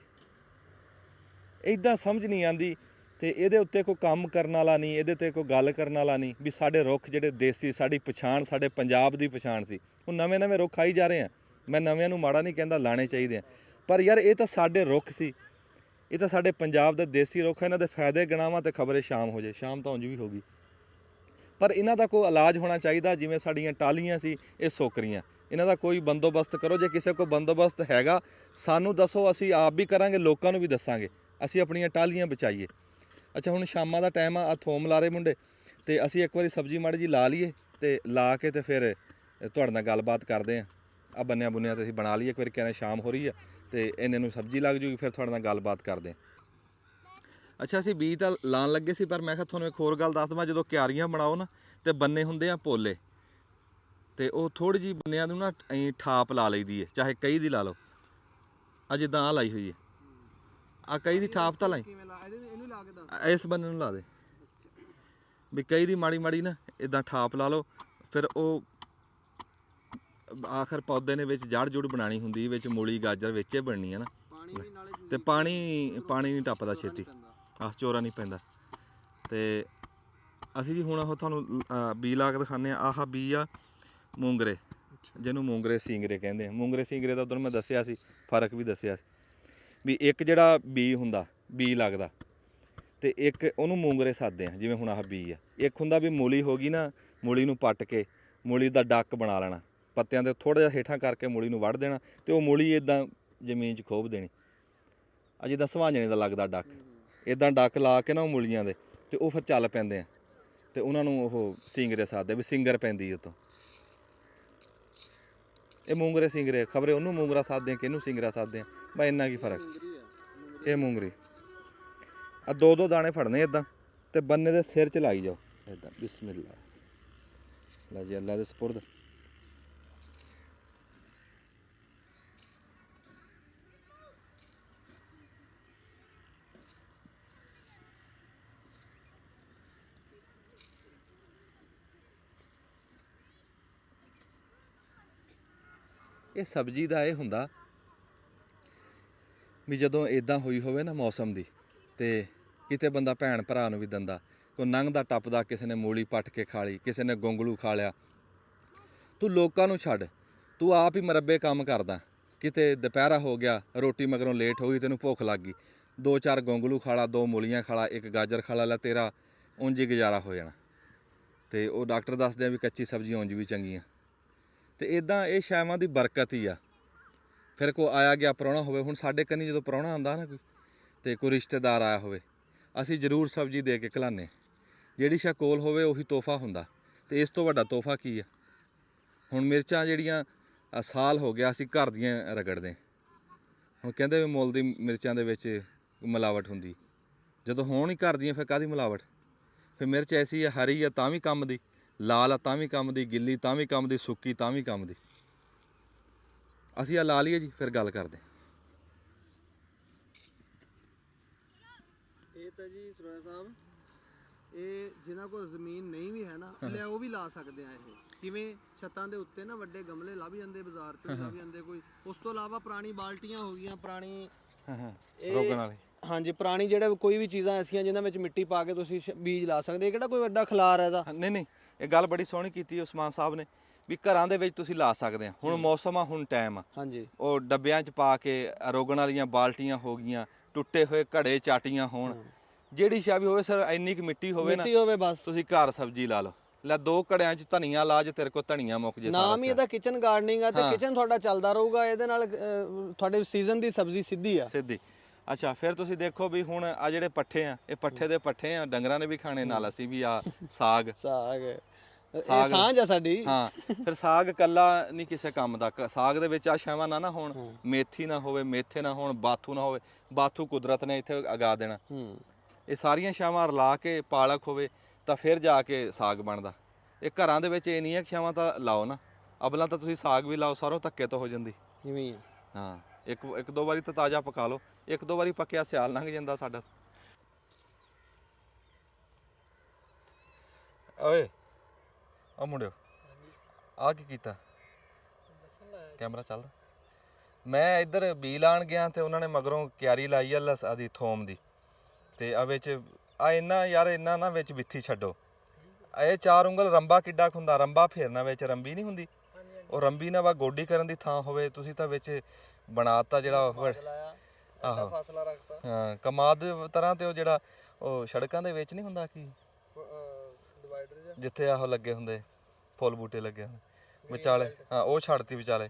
ਇੱਦਾਂ ਸਮਝ ਨਹੀਂ ਆਉਂਦੀ। ਤੇ ਇਹਦੇ ਉੱਤੇ ਕੋਈ ਕੰਮ ਕਰਨ ਵਾਲਾ ਨਹੀਂ, ਇਹਦੇ 'ਤੇ ਕੋਈ ਗੱਲ ਕਰਨ ਵਾਲਾ ਨਹੀਂ ਵੀ ਸਾਡੇ ਰੁੱਖ ਜਿਹੜੇ ਦੇਸੀ, ਸਾਡੀ ਪਛਾਣ, ਸਾਡੇ ਪੰਜਾਬ ਦੀ ਪਛਾਣ ਸੀ, ਉਹ ਨਵੇਂ ਰੁੱਖ ਆਈ ਜਾ ਰਹੇ ਆ। ਮੈਂ ਨਵਿਆਂ ਨੂੰ ਮਾੜਾ ਨਹੀਂ ਕਹਿੰਦਾ, ਲਾਣੇ ਚਾਹੀਦੇ ਆ, ਪਰ ਯਾਰ ਇਹ ਤਾਂ ਸਾਡੇ ਰੁੱਖ ਸੀ, ਇਹ ਤਾਂ ਸਾਡੇ ਪੰਜਾਬ ਦੇ ਦੇਸੀ ਰੁੱਖ। ਇਹਨਾਂ ਦੇ ਫਾਇਦੇ ਗਿਣਾਵਾਂ ਤੇ ਖਬਰੇ ਸ਼ਾਮ ਹੋ ਜਾਏ, ਸ਼ਾਮ ਤਾਂ ਉਂਝ ਵੀ ਹੋ ਗਈ। ਪਰ ਇਹਨਾਂ ਦਾ ਕੋਈ ਇਲਾਜ ਹੋਣਾ ਚਾਹੀਦਾ। ਜਿਵੇਂ ਸਾਡੀਆਂ ਟਾਹਲੀਆਂ ਸੀ, ਇਹ ਸੁੱਕ ਰਹੀਆਂ, ਇਹਨਾਂ ਦਾ ਕੋਈ ਬੰਦੋਬਸਤ ਕਰੋ। ਜੇ ਕਿਸੇ ਕੋਲ ਬੰਦੋਬਸਤ ਹੈਗਾ ਸਾਨੂੰ ਦੱਸੋ, ਅਸੀਂ ਆਪ ਵੀ ਕਰਾਂਗੇ, ਲੋਕਾਂ ਨੂੰ ਵੀ ਦੱਸਾਂਗੇ, ਅਸੀਂ ਆਪਣੀਆਂ ਟਾਹਲੀਆਂ ਬਚਾਈਏ। ਅੱਛਾ, ਹੁਣ ਸ਼ਾਮਾਂ ਦਾ ਟਾਈਮ ਆ, ਥੋਮ ਲਾ ਰਹੇ ਮੁੰਡੇ, ਤੇ ਅਸੀਂ ਇੱਕ ਵਾਰੀ ਸਬਜ਼ੀ ਮਾੜੀ ਜੀ ਲਾ ਲਈਏ, ਤੇ ਲਾ ਕੇ ਤੇ ਫਿਰ ਤੁਹਾਡੇ ਨਾਲ ਗੱਲਬਾਤ ਕਰਦੇ ਹਾਂ। ਆ ਬੰਨਿਆਂ ਬੁੰਨਿਆਂ ਤੇ ਅਸੀਂ ਬਣਾ ਲਈਏ, ਇੱਕ ਵਾਰੀ ਕਹਿੰਦੇ ਸ਼ਾਮ ਹੋ ਰਹੀ ਆ ਤੇ ਇਹਨੇ ਨੂੰ ਸਬਜ਼ੀ ਲੱਗ ਜੂਗੀ, ਫਿਰ ਤੁਹਾਡੇ ਨਾਲ ਗੱਲਬਾਤ ਕਰਦੇ ਹਾਂ। ਅੱਛਾ, ਅਸੀਂ ਬੀਜ ਤਾਂ ਲਾਉਣ ਲੱਗੇ ਸੀ, ਪਰ ਮੈਂ ਕਿਹਾ ਤੁਹਾਨੂੰ ਇੱਕ ਹੋਰ ਗੱਲ ਦੱਸ ਦਵਾਂ। ਜਦੋਂ ਕਿਆਰੀਆਂ ਬਣਾਓ ਨਾ, ਤੇ ਬੰਨੇ ਹੁੰਦੇ ਆ ਪੋਲੇ, ਤੇ ਉਹ ਥੋੜ੍ਹੀ ਜਿਹੀ ਬੰਨਿਆਂ ਨੂੰ ਨਾ ਐਂ ਠਾਪ ਲਾ ਲਈਦੀ ਹੈ, ਚਾਹੇ ਕਈ ਦੀ ਲਾ ਲਓ। ਆ ਜਿੱਦਾਂ ਆਹ ਲਾਈ ਹੋਈ ਹੈ, ਆ ਕਈ ਦੀ ਠਾਪ ਤਾਂ ਲਾਈ, ਇਸ ਬੰਨੇ ਨੂੰ ਲਾ ਦੇ ਵੀ ਕਈ ਦੀ ਮਾੜੀ ਨਾ ਇਦਾਂ ਠਾਪ ਲਾ ਲਓ। ਫਿਰ ਉਹ ਆਖਰ ਪੌਦੇ ਨੇ ਵਿੱਚ ਜੜ ਜੁੜ ਬਣਾਉਣੀ ਹੁੰਦੀ, ਵਿੱਚ ਮੂਲੀ ਗਾਜਰ ਵਿੱਚ ਹੀ ਬਣਨੀ ਹੈ ਨਾ, ਤੇ ਪਾਣੀ ਨਹੀਂ ਟੱਪਦਾ ਛੇਤੀ, ਆਹ ਚੋਰਾ ਨਹੀਂ ਪੈਂਦਾ। ਤੇ ਅਸੀਂ ਜੀ ਹੁਣ ਉਹ ਤੁਹਾਨੂੰ ਬੀ ਲਾ ਕੇ ਦਿਖਾਉਂਦੇ ਹਾਂ। ਆਹ ਬੀ ਆ ਮੂੰਗਰੇ, ਜਿਹਨੂੰ ਮੂੰਗਰੇ ਸਿੰਗਰੇ ਕਹਿੰਦੇ ਆ। ਮੂੰਗਰੇ ਸਿੰਗਰੇ ਦਾ ਉਦੋਂ ਮੈਂ ਦੱਸਿਆ ਸੀ, ਫਰਕ ਵੀ ਦੱਸਿਆ ਸੀ ਵੀ ਇੱਕ ਜਿਹੜਾ ਬੀ ਹੁੰਦਾ, ਬੀ ਲੱਗਦਾ, ਤੇ ਇੱਕ ਉਹਨੂੰ ਮੂੰਗਰੇ ਸੱਦਦੇ ਆ। ਜਿਵੇਂ ਹੁਣ ਆਹ ਬੀ ਆ, ਇੱਕ ਹੁੰਦਾ ਵੀ ਮੂਲੀ ਹੋ ਗਈ ਨਾ, ਮੂਲੀ ਨੂੰ ਪੱਟ ਕੇ ਮੂਲੀ ਦਾ ਡੱਕ ਬਣਾ ਲੈਣਾ, ਪੱਤਿਆਂ ਦੇ ਥੋੜ੍ਹਾ ਜਿਹਾ ਹੇਠਾਂ ਕਰਕੇ ਮੂਲੀ ਨੂੰ ਵੱਢ ਦੇਣਾ, ਤੇ ਉਹ ਮੂਲੀ ਇੱਦਾਂ ਜ਼ਮੀਨ 'ਚ ਖੋਭ ਦੇਣੀ। ਆ ਜਿੱਦਾਂ ਸਵਾਂਜਣੇ ਦਾ ਲੱਗਦਾ ਡੱਕ, ਇੱਦਾਂ ਡੱਕ ਲਾ ਕੇ ਨਾ ਉਹ ਮੂਲੀਆਂ ਦੇ, ਤੇ ਉਹ ਫਿਰ ਚੱਲ ਪੈਂਦੇ ਆ, ਤੇ ਉਹਨਾਂ ਨੂੰ ਉਹ ਸਿੰਗਰੇ ਸੱਦਦੇ ਵੀ ਸਿੰਗਰ ਪੈਂਦੀ ਉੱਤੋਂ। ਇਹ ਮੂੰਗਰੇ ਸਿੰਗਰੇ, ਖਬਰੇ ਉਹਨੂੰ ਮੂੰਗਰਾ ਸੱਦਦੇ ਆ ਕਿ ਇਹਨੂੰ ਸਿੰਗਰਾ ਸੱਦਦੇ ਆ, ਬਸ ਇੰਨਾ ਕੀ ਫਰਕ। ਇਹ ਮੂੰਗਰੀ ਆ 2-2 ਦਾਣੇ ਫੜਨੇ ਇੱਦਾਂ, ਤੇ ਬੰਨੇ ਦੇ ਸਿਰ 'ਚ ਲਾਈ ਜਾਓ ਇੱਦਾਂ, ਬਿਸਮਿਲ੍ਲਾ, ਲਾ ਜੀ ਅੱਲਾ ਦੇ ਸਪੁਰਦ। ਇਹ ਸਬਜ਼ੀ ਦਾ ਇਹ ਹੁੰਦਾ ਵੀ ਜਦੋਂ ਇੱਦਾਂ ਹੋਈ ਹੋਵੇ ਨਾ ਮੌਸਮ ਦੀ, ਤੇ ਕਿਤੇ ਬੰਦਾ ਭੈਣ ਭਰਾ ਨੂੰ ਵੀ ਦਿੰਦਾ, ਕੋਈ ਲੰਘਦਾ ਟੱਪਦਾ, ਕਿਸੇ ਨੇ ਮੂਲੀ ਪੱਟ ਕੇ ਖਾ ਲਈ, ਕਿਸੇ ਨੇ ਗੋਂਗਲੂ ਖਾ ਲਿਆ। ਤੂੰ ਲੋਕਾਂ ਨੂੰ ਛੱਡ, ਤੂੰ ਆਪ ਹੀ ਮਰੱਬੇ ਕੰਮ ਕਰਦਾ। ਕਿਤੇ ਦੁਪਹਿਰਾ ਹੋ ਗਿਆ, ਰੋਟੀ ਮਗਰੋਂ ਲੇਟ ਹੋ ਗਈ, ਤੈਨੂੰ ਭੁੱਖ ਲੱਗ ਗਈ, 2-4 ਗੋਂਗਲੂ ਖਾ ਲਾ, 2 ਮੂਲੀਆਂ ਖਾ ਲਾ, 1 ਗਾਜਰ ਖਾ ਲਾ, ਤੇਰਾ ਉਂਝ ਹੀ ਗੁਜ਼ਾਰਾ ਹੋ ਜਾਣਾ। ਤੇ ਉਹ ਡਾਕਟਰ ਦੱਸਦੇ ਆ ਵੀ ਕੱਚੀ ਸਬਜ਼ੀ ਉਂਝ ਵੀ ਚੰਗੀਆਂ। ਤੇ ਇੱਦਾਂ ਇਹ ਸ਼ੈਵਾਂ ਦੀ ਬਰਕਤ ਹੀ ਆ। ਫਿਰ ਕੋਈ ਆਇਆ ਗਿਆ ਪ੍ਰਾਹੁਣਾ ਹੋਵੇ, ਹੁਣ ਸਾਡੇ ਕੰਨੀ ਜਦੋਂ ਪ੍ਰਾਹੁਣਾ ਆਉਂਦਾ ਨਾ ਕੋਈ, ਤੇ ਕੋਈ ਰਿਸ਼ਤੇਦਾਰ ਆਇਆ ਹੋਵੇ, ਅਸੀਂ ਜ਼ਰੂਰ ਸਬਜ਼ੀ ਦੇ ਕੇ ਖਿਲਾਉਂਦੇ। ਜਿਹੜੀ ਸ਼ਾ ਕੋਲ ਹੋਵੇ ਉਹੀ ਤੋਹਫਾ ਹੁੰਦਾ, ਤੇ ਇਸ ਤੋਂ ਵੱਡਾ ਤੋਹਫਾ ਕੀ ਆ। ਹੁਣ ਮਿਰਚਾਂ ਜਿਹੜੀਆਂ ਸਾਲ ਹੋ ਗਿਆ ਅਸੀਂ ਘਰ ਦੀਆਂ ਰਗੜਦੇ, ਹੁਣ ਕਹਿੰਦੇ ਵੀ ਮੁੱਲ ਦੀ ਮਿਰਚਾਂ ਦੇ ਵਿੱਚ ਮਿਲਾਵਟ ਹੁੰਦੀ, ਜਦੋਂ ਹੋਣ ਹੀ ਘਰ ਦੀਆਂ ਫਿਰ ਕਾਹਦੀ ਮਿਲਾਵਟ। ਫਿਰ ਮਿਰਚ ਐਸੀ ਆ, ਹਰੀ ਆ ਤਾਂ ਵੀ ਕੰਮ ਦੀ, ਲਾਲ ਆ ਤਾਂ ਵੀ ਕੰਮ ਦੀ, ਗਿੱਲੀ ਤਾਂ ਵੀ ਕੰਮ ਦੀ, ਸੁੱਕੀ ਤਾਂ ਵੀ ਕੰਮ ਦੀ। ਅਸੀਂ ਆ ਲਾ ਲਈਏ ਜੀ, ਫਿਰ ਗੱਲ ਕਰਦੇ। ਇਹ ਤਾਂ ਜੀ ਸਰੋਇਆ ਸਾਹਿਬ ਇਹ ਜਿਨ੍ਹਾਂ ਕੋਲ ਜ਼ਮੀਨ ਨਹੀਂ ਵੀ ਹੈ ਨਾ ਲੈ ਉਹ ਵੀ ਲਾ ਸਕਦੇ ਆ। ਇਹ ਕਿਵੇਂ ਛੱਤਾਂ ਦੇ ਉੱਤੇ ਨਾ ਵੱਡੇ ਗਮਲੇ ਲੱਭ ਜਾਂਦੇ ਬਾਜ਼ਾਰ ਚੋਂ ਲੱਭ ਜਾਂਦੇ ਕੋਈ। ਉਸ ਤੋਂ ਇਲਾਵਾ ਪੁਰਾਣੀ ਬਾਲਟੀਆਂ ਹੋ ਗਈਆਂ, ਪੁਰਾਣੀ ਰੋਗਣ ਵਾਲੀ, ਹਾਂਜੀ ਪੁਰਾਣੀ ਜਿਹੜੇ ਕੋਈ ਵੀ ਚੀਜ਼ਾਂ ਐਸੀਆਂ ਜਿਨ੍ਹਾਂ ਵਿੱਚ ਮਿੱਟੀ ਪਾ ਕੇ ਤੁਸੀਂ ਬੀਜ ਲਾ ਸਕਦੇ। ਇਹ ਕਿਹੜਾ ਕੋਈ ਵੱਡਾ ਖਲਾਰ ਹੈ ਇਹਦਾ। ਨਹੀਂ ਇਹ ਗੱਲ ਬੜੀ ਸੋਹਣੀ ਕੀਤੀ ਉਸਮਾਨ ਸਾਹਿਬ ਨੇ ਵੀ ਘਰਾਂ ਦੇ ਵਿੱਚ ਤੁਸੀਂ ਲਾ ਸਕਦੇ ਆ। ਹੁਣ ਮੌਸਮ ਆ, ਹੁਣ ਟਾਈਮ ਆ, ਹਾਂਜੀ ਉਹ ਡੱਬਿਆਂ 'ਚ ਪਾ ਕੇ ਰੋਗਣ ਵਾਲੀਆਂ ਬਾਲਟੀਆਂ ਹੋ ਗਈਆਂ, ਟੁੱਟੇ ਹੋਏ ਘੜੇ ਚਾਟੀਆਂ ਹੋਣ, ਜਿਹੜੀ ਸ਼ਾ ਵੀ ਹੋਵੇ ਸਰ ਇੰਨੀ ਕੁ ਮਿੱਟੀ ਹੋਵੇ ਨਾ, ਮਿੱਟੀ ਹੋਵੇ ਬਸ। ਤੁਸੀਂ ਘਰ ਸਬਜ਼ੀ ਲਾ ਲਓ, ਲੈ 2 ਘੜਿਆਂ 'ਚ ਧਨੀਆ ਲਾ, ਜੇ ਤੇਰੇ ਕੋਲ ਧਨੀਆ ਮੁੱਕ ਜੇ। ਨਾਮ ਹੀ ਇਹਦਾ ਕਿਚਨ ਗਾਰਡਨਿੰਗ ਆ ਤੇ ਕਿਚਨ ਤੁਹਾਡਾ ਚੱਲਦਾ ਰਹੂਗਾ। ਇਹਦੇ ਨਾਲ ਤੁਹਾਡੇ ਸੀਜ਼ਨ ਦੀ ਸਬਜ਼ੀ ਸਿੱਧੀ ਆ, ਸਿੱਧੀ। ਅੱਛਾ ਫਿਰ ਤੁਸੀਂ ਦੇਖੋ ਵੀ ਹੁਣ ਆ ਜਿਹੜੇ ਪੱਠੇ ਆ, ਇਹ ਪੱਠੇ ਦੇ ਪੱਠੇ ਆ, ਡੰਗਰਾਂ ਨੇ ਵੀ ਖਾਣੇ, ਨਾਲ ਅਸੀਂ ਵੀ ਆ ਸਾਗ ਇਹ ਸਾਂਝ ਆ ਸਾਡੀ। ਹਾਂ ਫਿਰ ਸਾਗ ਕੱਲਾ ਨਹੀਂ ਕਿਸੇ ਕੰਮ ਦਾ, ਸਾਗ ਦੇ ਵਿੱਚ ਆ ਸ਼ੈਵਾਂ ਨਾ ਹੋਣ, ਮੇਥੀ ਨਾ ਹੋਵੇ, ਮੇਥੇ ਨਾ ਹੋਣ, ਬਾਥੂ ਨਾ ਹੋਵੇ, ਬਾਥੂ ਕੁਦਰਤ ਨੇ ਇੱਥੇ ਉਗਾ ਦੇਣਾ। ਇਹ ਸਾਰੀਆਂ ਸ਼ੈਵਾਂ ਰਲਾ ਕੇ ਪਾਲਕ ਹੋਵੇ ਤਾਂ ਫਿਰ ਜਾ ਕੇ ਸਾਗ ਬਣਦਾ। ਇਹ ਘਰਾਂ ਦੇ ਵਿੱਚ ਇਹ ਨਹੀਂ ਹੈ ਸ਼ੈਵਾਂ ਤਾਂ ਲਾਓ ਨਾ, ਅਬਲਾਂ ਤਾਂ ਤੁਸੀਂ ਸਾਗ ਵੀ ਲਾਓ, ਸਰੋਂ ਧੱਕੇ ਤੋਂ ਹੋ ਜਾਂਦੀ। ਇਵੇਂ ਹਾਂ ਇੱਕ ਦੋ ਵਾਰੀ ਤਾਂ ਤਾਜ਼ਾ ਪਕਾ ਲਓ, 1-2 ਵਾਰੀ ਪੱਕਿਆ ਸਿਆਲ ਲੰਘ ਜਾਂਦਾ ਸਾਡਾ। ਓਏ ਆ ਮੁੰਡਿਓ, ਆ ਕੀ ਕੀਤਾ? ਕੈਮਰਾ ਚੱਲਦਾ। ਮੈਂ ਇੱਧਰ ਬੀ ਲਾਣ ਗਿਆ ਤੇ ਉਹਨਾਂ ਨੇ ਮਗਰੋਂ ਕਿਆਰੀ ਲਾਈ ਆ ਲਸਾ ਦੀ, ਥੋਮ ਦੀ, ਤੇ ਆ ਵਿੱਚ ਆ ਇੰਨਾ ਯਾਰ ਇੰਨਾ ਨਾ ਵਿੱਚ ਵਿੱਥੀ ਛੱਡੋ। ਇਹ 4 ਉਂਗਲ ਰੰਬਾ ਕਿੱਡਾ ਹੁੰਦਾ, ਰੰਬਾ ਫੇਰਨਾ ਵਿੱਚ, ਰੰਬੀ ਨਹੀਂ ਹੁੰਦੀ ਉਹ, ਰੰਬੀ ਨਾ ਵਾ ਗੋਡੀ ਕਰਨ ਦੀ ਥਾਂ ਹੋਵੇ, ਤੁਸੀਂ ਤਾਂ ਵਿੱਚ ਬਣਾਤਾ ਜਿਹੜਾ ਆਹੋ ਫਾਸਲਾ ਰੱਖਤਾ। ਹਾਂ ਕਮਾਦ ਤਰ੍ਹਾਂ। ਤੇ ਉਹ ਜਿਹੜਾ ਉਹ ਸੜਕਾਂ ਦੇ ਵਿੱਚ ਨਹੀਂ ਹੁੰਦਾ ਕੀ ਡਿਵਾਈਡਰ ਜਿੱਥੇ ਆਹੋ ਲੱਗੇ ਹੁੰਦੇ ਫੁੱਲ ਬੂਟੇ ਲੱਗੇ ਹੁੰਦੇ ਵਿਚਾਲੇ, ਹਾਂ ਉਹ ਛੱਡਤੀ ਵਿਚਾਲੇ।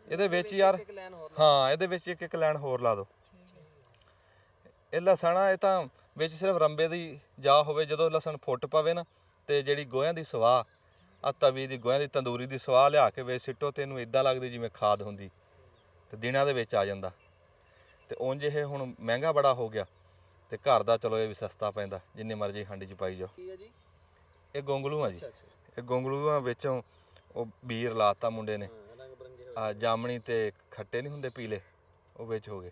ਇਹਦੇ ਵਿੱਚ ਯਾਰ ਹਾਂ ਇਹਦੇ ਵਿੱਚ ਇੱਕ ਲਾਈਨ ਹੋਰ ਲਾ ਦਿਓ। ਇਹ ਲਸਣ ਆ, ਇਹ ਤਾਂ ਵਿੱਚ ਸਿਰਫ ਰੰਬੇ ਦੀ ਜਾ ਹੋਵੇ, ਜਦੋਂ ਲਸਣ ਫੁੱਟ ਪਵੇ ਨਾ ਤੇ ਜਿਹੜੀ ਗੋਹਿਆਂ ਦੀ ਸਵਾਹ ਆ, ਤਵੀ ਦੀ ਗੋਹਿਆਂ ਦੀ ਤੰਦੂਰੀ ਦੀ ਸਵਾਹ ਲਿਆ ਕੇ ਵਿੱਚ ਸਿੱਟੋ, ਤੇ ਇਹਨੂੰ ਇਦਾਂ ਲੱਗਦੀ ਜਿਵੇਂ ਖਾਦ ਹੁੰਦੀ, ਤੇ ਦਿਨਾਂ ਦੇ ਵਿੱਚ ਆ ਜਾਂਦਾ। ਤੇ ਉਂਝ ਇਹ ਹੁਣ ਮਹਿੰਗਾ ਬੜਾ ਹੋ ਗਿਆ, ਤੇ ਘਰ ਦਾ ਚਲੋ ਇਹ ਵੀ ਸਸਤਾ ਪੈਂਦਾ, ਜਿੰਨੇ ਮਰਜ਼ੀ ਹਾਂਡੀ 'ਚ ਪਾਈ ਜਾਓ। ਇਹ ਗੋਂਗਲੂ ਆ ਜੀ, ਇਹ ਗੋਂਗਲੂਆਂ ਵਿੱਚੋਂ ਉਹ ਬੀਰ ਲਾਤਾ ਮੁੰਡੇ ਨੇ, ਆ ਜਾਮਣੀ ਤੇ ਖੱਟੇ ਨਹੀਂ ਹੁੰਦੇ ਪੀਲੇ, ਉਹ ਵਿੱਚ ਹੋ ਗਏ।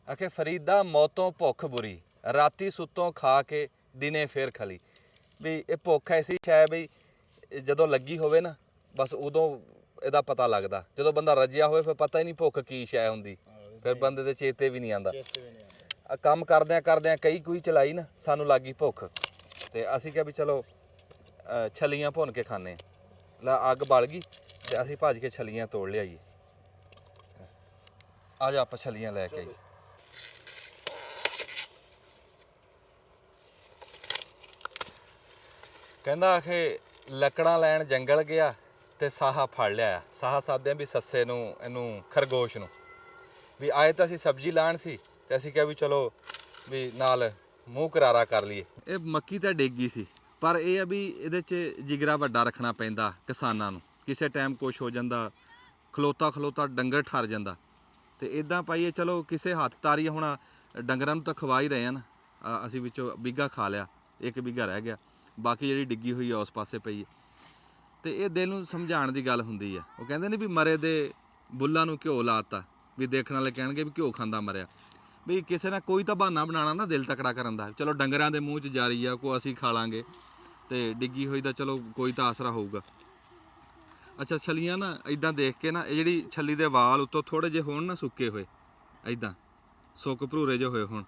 ਆਖੇ ਫਰੀਦਾ ਮੌਤੋਂ ਭੁੱਖ ਬੁਰੀ, ਰਾਤੀ ਸੁੱਤੋਂ ਖਾ ਕੇ ਦਿਨੇ ਫੇਰ ਖਲੀ। ਵੀ ਇਹ ਭੁੱਖ ਐਸੀ ਸ਼ੈ ਬਈ ਜਦੋਂ ਲੱਗੀ ਹੋਵੇ ਨਾ ਬਸ ਉਦੋਂ ਇਹਦਾ ਪਤਾ ਲੱਗਦਾ, ਜਦੋਂ ਬੰਦਾ ਰੱਜਿਆ ਹੋਵੇ ਫਿਰ ਪਤਾ ਹੀ ਨਹੀਂ ਭੁੱਖ ਕੀ ਸ਼ੈ ਹੁੰਦੀ, ਫਿਰ ਬੰਦੇ ਦੇ ਚੇਤੇ ਵੀ ਨਹੀਂ ਆਉਂਦਾ। ਕੰਮ ਕਰਦਿਆਂ ਕਈ ਚਲਾਈ ਨਾ, ਸਾਨੂੰ ਲੱਗੀ ਭੁੱਖ, ਤੇ ਅਸੀਂ ਕਿਹਾ ਵੀ ਚਲੋ ਛਲੀਆਂ ਭੁੰਨ ਕੇ ਖਾਣੇ। ਲੈ ਅੱਗ ਬਲ ਗਈ ਤੇ ਅਸੀਂ ਭੱਜ ਕੇ ਛਲੀਆਂ ਤੋੜ ਲਿਆਈਏ। ਆ ਜਾ ਆਪਾਂ ਛਲੀਆਂ ਲੈ ਕੇ ਆਈਏ। ਕਹਿੰਦਾ ਆਖੇ ਲੱਕੜਾਂ ਲੈਣ ਜੰਗਲ ਗਿਆ ਤੇ ਸਾਹਾ ਫੜ ਲਿਆ। ਸਾਹਾ ਸਾਧਿਆਂ ਵੀ ਸੱਸੇ ਨੂੰ, ਇਹਨੂੰ ਖਰਗੋਸ਼ ਨੂੰ। ਵੀ ਆਏ ਤਾਂ ਅਸੀਂ ਸਬਜ਼ੀ ਲਾਣ ਸੀ ਤੇ ਅਸੀਂ ਕਿਹਾ ਵੀ ਚਲੋ ਵੀ ਨਾਲ ਮੂੰਹ ਕਰਾਰਾ ਕਰ ਲਈਏ। ਇਹ ਮੱਕੀ ਤਾਂ ਡਿੱਗ ਗਈ ਸੀ, ਪਰ ਇਹ ਆ ਵੀ ਇਹਦੇ 'ਚ ਜਿਗਰਾ ਵੱਡਾ ਰੱਖਣਾ ਪੈਂਦਾ ਕਿਸਾਨਾਂ ਨੂੰ। ਕਿਸੇ ਟਾਈਮ ਕੁਛ ਹੋ ਜਾਂਦਾ, ਖਲੋਤਾ ਡੰਗਰ ਠਰ ਜਾਂਦਾ, ਤੇ ਇਦਾਂ ਪਾਈਏ ਚਲੋ ਕਿਸੇ ਹੱਥ ਤਾਰੀ। ਹੁਣ ਡੰਗਰਾਂ ਨੂੰ ਤਾਂ ਖਵਾ ਹੀ ਰਹੇ ਆ ਨਾ, ਅਸੀਂ ਵਿੱਚੋਂ ਬਿੱਗਾ ਖਾ ਲਿਆ, 1 ਬਿੱਗਾ ਰਹਿ ਗਿਆ, ਬਾਕੀ ਜਿਹੜੀ ਡਿੱਗੀ ਹੋਈ ਆ ਉਸ ਪਾਸੇ ਪਈ ਹੈ। ਤੇ ਇਹ ਦਿਲ ਨੂੰ ਸਮਝਾਉਣ ਦੀ ਗੱਲ ਹੁੰਦੀ ਆ। ਉਹ ਕਹਿੰਦੇ ਨੇ ਵੀ ਮਰੇ ਦੇ ਬੁੱਲਾਂ ਨੂੰ ਘਿਓ ਲਾਤਾ, ਵੀ ਦੇਖਣ ਵਾਲੇ ਕਹਿਣਗੇ ਵੀ ਘਿਓ ਖਾਂਦਾ ਮਰਿਆ। ਵੀ ਕਿਸੇ ਨੇ ਕੋਈ ਤਾਂ ਬਹਾਨਾ ਬਣਾਉਣਾ ਨਾ ਦਿਲ ਤਕੜਾ ਕਰਨ ਦਾ, ਚਲੋ ਡੰਗਰਾਂ ਦੇ ਮੂੰਹ 'ਚ ਜਾਰੀ ਆ, ਕੋ ਅਸੀਂ ਖਾ ਲਾਂਗੇ, ਤੇ ਡਿੱਗੀ ਹੋਈ ਦਾ ਚਲੋ ਕੋਈ ਤਾਂ ਆਸਰਾ ਹੋਊਗਾ। ਅੱਛਾ ਛਲੀਆਂ ਨਾ ਇਦਾਂ ਦੇਖ ਕੇ ਨਾ, ਇਹ ਜਿਹੜੀ ਛੱਲੀ ਦੇ ਵਾਲ ਉੱਤੋਂ ਥੋੜੇ ਜਿਹੇ ਹੋਣ ਨਾ ਸੁੱਕੇ ਹੋਏ, ਇਦਾਂ ਸੁੱਕ ਭਰੂਰੇ ਜਿਹੇ ਹੋਏ ਹੋਣ,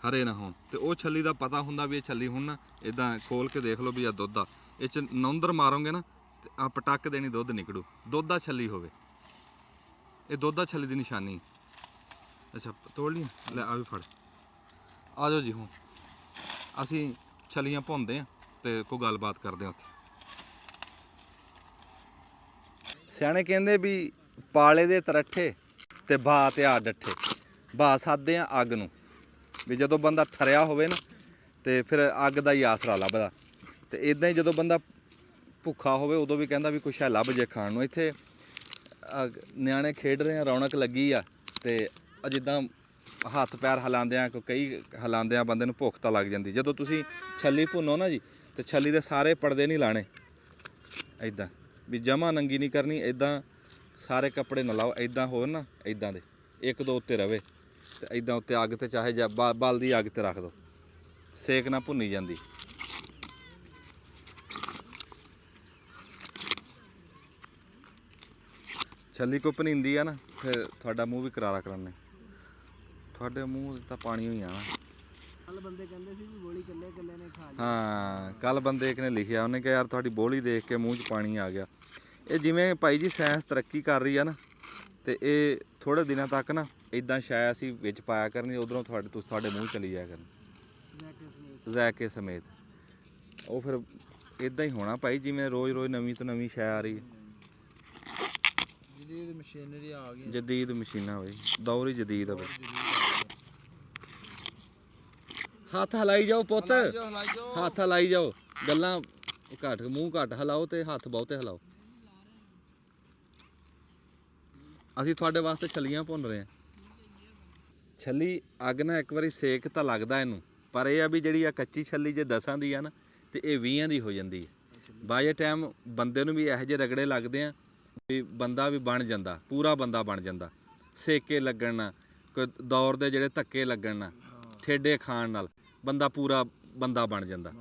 ਹਰੇ ਨਾ ਹੋਣ, ਤੇ ਉਹ ਛੱਲੀ ਦਾ ਪਤਾ ਹੁੰਦਾ ਵੀ ਇਹ ਛੱਲੀ ਹੁਣ ਨਾ ਇਦਾਂ ਖੋਲ ਕੇ ਦੇਖ ਲਓ ਵੀ ਆ ਦੁੱਧ ਆ। ਇਹ 'ਚ ਨੌਂਦਰ ਮਾਰੋਗੇ ਨਾ ਤੇ ਆ ਪਟੱਕ ਦੇਣੀ ਦੁੱਧ ਨਿਕਲੂ, ਦੁੱਧ ਆ ਛੱਲੀ ਹੋਵੇ, ਇਹ ਦੁੱਧ ਆ ਛੱਲੀ ਦੀ ਨਿਸ਼ਾਨੀ। ਅੱਛਾ ਤੋੜ ਲਈ, ਲੈ ਆ ਵੀ ਫੜ। ਆ ਜਾਓ ਜੀ, ਹੁਣ ਅਸੀਂ ਛੱਲੀਆਂ ਭੁੰਨਦੇ ਹਾਂ ਤੇ ਕੋਈ ਗੱਲਬਾਤ ਕਰਦੇ ਹਾਂ ਉੱਥੇ। ਸਿਆਣੇ ਕਹਿੰਦੇ ਵੀ ਪਾਲੇ ਦੇ ਤਰੱਠੇ ਤੇ ਬਾਹ ਤੇ ਆ ਡੱਠੇ। ਬਾਹ ਸਾਧਦੇ ਆ ਅੱਗ ਨੂੰ, ਵੀ ਜਦੋਂ ਬੰਦਾ ਠਰਿਆ ਹੋਵੇ ਨਾ ਤੇ ਫਿਰ ਅੱਗ ਦਾ ਹੀ ਆਸਰਾ ਲੱਭਦਾ। ਤੇ ਇਦਾਂ ਹੀ ਜਦੋਂ ਬੰਦਾ ਭੁੱਖਾ ਹੋਵੇ ਉਦੋਂ ਵੀ ਕਹਿੰਦਾ ਵੀ ਕੁਛ ਹੈ ਲੱਭ ਜੇ ਖਾਣ ਨੂੰ। ਇੱਥੇ ਨਿਆਣੇ ਖੇਡ ਰਹੇ ਆ, ਰੌਣਕ ਲੱਗੀ ਆ, ਤੇ ਜਿੱਦਾਂ ਹੱਥ ਪੈਰ ਹਿਲਾਉਂਦਿਆਂ ਕਈ ਹਿਲਾਉਂਦਿਆਂ ਬੰਦੇ ਨੂੰ ਭੁੱਖ ਤਾਂ ਲੱਗ ਜਾਂਦੀ। ਜਦੋਂ ਤੁਸੀਂ ਛੱਲੀ ਭੁੰਨੋ ਨਾ ਜੀ, ਤੇ ਛੱਲੀ ਦੇ ਸਾਰੇ ਪਰਦੇ ਨਹੀਂ ਲਾਣੇ, ਇਦਾਂ ਵੀ ਜਮਾ ਨੰਗੀ ਨਹੀਂ ਕਰਨੀ, ਇਦਾਂ ਸਾਰੇ ਕੱਪੜੇ ਨਾ ਲਾਓ, ਇਦਾਂ ਹੋਰ ਨਾ ਇਦਾਂ ਦੇ ਇੱਕ ਦੋ ਉੱਤੇ ਰਵੇ ਤੇ ਇਦਾਂ ਉੱਤੇ ਅੱਗ ਤੇ ਚਾਹੇ ਜਾਂ ਬਲਦੀ ਅੱਗ ਤੇ ਰੱਖ ਦਿਓ, ਸੇਕ ਨਾਲ ਭੁੰਨੀ ਜਾਂਦੀ। ਛੱਲੀ ਕੋ ਭੁੰਨੀਂਦੀ ਆ ਨਾ ਫਿਰ ਤੁਹਾਡਾ ਮੂੰਹ ਵੀ ਕਰਾਰਾ ਕਰਾਨੇ, ਤੁਹਾਡੇ ਮੂੰਹ ਤਾਂ ਪਾਣੀ ਹੋਈ ਆਣਾ। ਕੱਲ ਬੰਦੇ ਕਹਿੰਦੇ ਸੀ ਵੀ ਗੋਲੀ ਇਕੱਲੇ ਇਕੱਲੇ ਨੇ ਖਾ ਲਈ। ਹਾਂ ਕੱਲ ਬੰਦੇ ਇੱਕ ਨੇ ਲਿਖਿਆ, ਉਹਨੇ ਕਿਹਾ ਯਾਰ ਤੁਹਾਡੀ ਬੋਲੀ ਦੇਖ ਕੇ ਮੂੰਹ 'ਚ ਪਾਣੀ ਆ ਗਿਆ। ਇਹ ਜਿਵੇਂ ਭਾਈ ਜੀ ਸਾਇੰਸ ਤਰੱਕੀ ਕਰ ਰਹੀ ਆ ਨਾ, ਤੇ ਇਹ ਥੋੜੇ ਦਿਨਾਂ ਤੱਕ ਨਾ ਇਦਾਂ ਸ਼ਾਇਦ ਅਸੀਂ ਵਿੱਚ ਪਾਇਆ ਕਰਨੀ, ਉਧਰੋਂ ਤੁਹਾਡੇ ਮੂੰਹ ਚਲੀ ਜਾਇਆ ਕਰਨ ਜ਼ੈਕੇ ਸਮੇਤ। ਉਹ ਫਿਰ ਇਦਾਂ ਹੀ ਹੋਣਾ ਭਾਈ, ਜਿਵੇਂ ਰੋਜ਼ ਰੋਜ਼ ਨਵੀਂ ਤੋਂ ਨਵੀਂ ਸ਼ੈ ਆ ਰਹੀ ਹੈ। ਜਦੀਦ ਮਸ਼ੀਨਰੀ ਆ ਗਈ, ਜਦੀਦ ਮਸ਼ੀਨਾਂ ਬਈ, ਦੌਰ ਹੀ ਜਦੀਦ ਆ ਬਈ। ਹੱਥ ਹਲਾਈ ਜਾਓ ਪੁੱਤ, ਹੱਥ ਹਲਾਈ ਜਾਓ, ਗੱਲਾਂ ਘੱਟ, ਮੂੰਹ ਘੱਟ ਹਲਾਓ ਤੇ ਹੱਥ ਬਹੁਤੇ ਹਲਾਓ। ਅਸੀਂ ਤੁਹਾਡੇ ਵਾਸਤੇ ਛੱਲੀਆਂ ਭੁੰਨ ਰਹੇ ਹਾਂ। ਛੱਲੀ ਅੱਗ ਨਾਲ ਇੱਕ ਵਾਰੀ ਸੇਕ ਤਾਂ ਲੱਗਦਾ ਇਹਨੂੰ, ਪਰ ਇਹ ਆ ਵੀ ਜਿਹੜੀ ਆ ਕੱਚੀ ਛੱਲੀ ਜੇ 10 ਦੀ ਆ ਨਾ ਤੇ ਇਹ 20 ਦੀ ਹੋ ਜਾਂਦੀ ਹੈ। ਬਾਏ ਟਾਈਮ ਬੰਦੇ ਨੂੰ ਵੀ ਇਹੋ ਜਿਹੇ ਰਗੜੇ ਲੱਗਦੇ ਆ ਵੀ ਬੰਦਾ ਵੀ ਬਣ ਜਾਂਦਾ, ਪੂਰਾ ਬੰਦਾ ਬਣ ਜਾਂਦਾ। ਸੇਕੇ ਲੱਗਣ ਨਾਲ, ਕੋਈ ਦੌਰ ਦੇ ਜਿਹੜੇ ਧੱਕੇ ਲੱਗਣ ਨਾਲ, ਠੇਡੇ ਖਾਣ ਨਾਲ ਬੰਦਾ ਪੂਰਾ ਬੰਦਾ ਬਣ ਜਾਂਦਾ।